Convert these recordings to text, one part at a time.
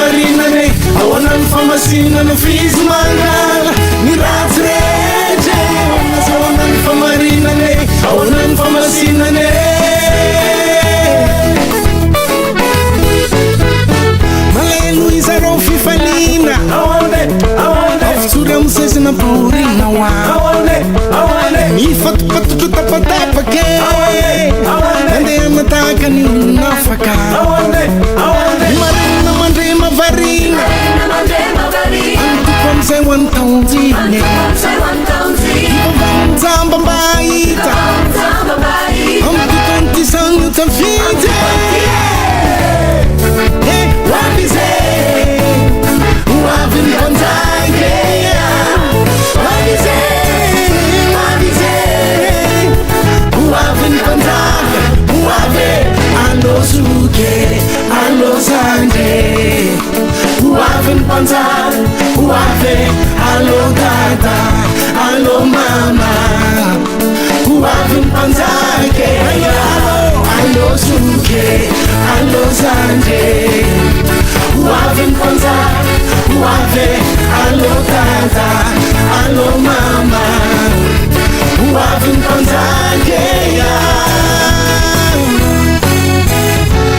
famarinane aoanany famasinana fizy mangala ny ratsy rehetra aoanany famarinane aoanany famasinane malelo izarao fifalina afitsory amsesina borina oa mifatopatotro tapatapake andeha nataka ny olonafaka marina mandre mavarina antoko amizay ho any taonjine ivavamitsamba mba hita amitotontisagno tafity wabize wavin panjake wabize wavin panjake wave alo suke alo sande wavin panjake wave alo tata alo mama wavin panjake alo suke alo sande wavin panjake wave alo tata alo mama wavin panjake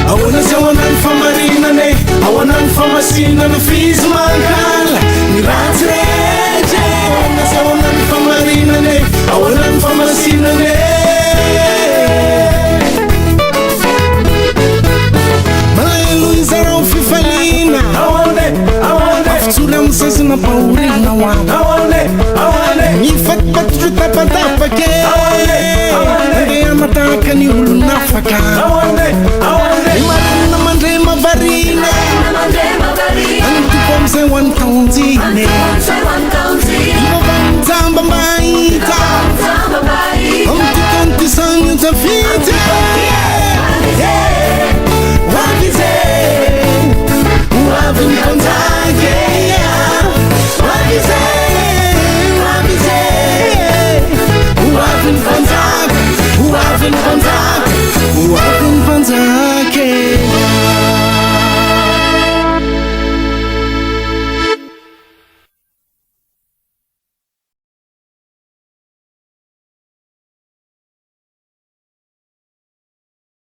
awana sawanan famarinane awanan famasinana fizy mangala ny ratsy rehetra awana sawanan famarinane awanan famasinane malelo izarao fifalina afitsory amsesina baorina oa mifatipatotro tapatapake andeha mataka ny olonafaka marina mandre mavarina antoko amizay ho any taonjine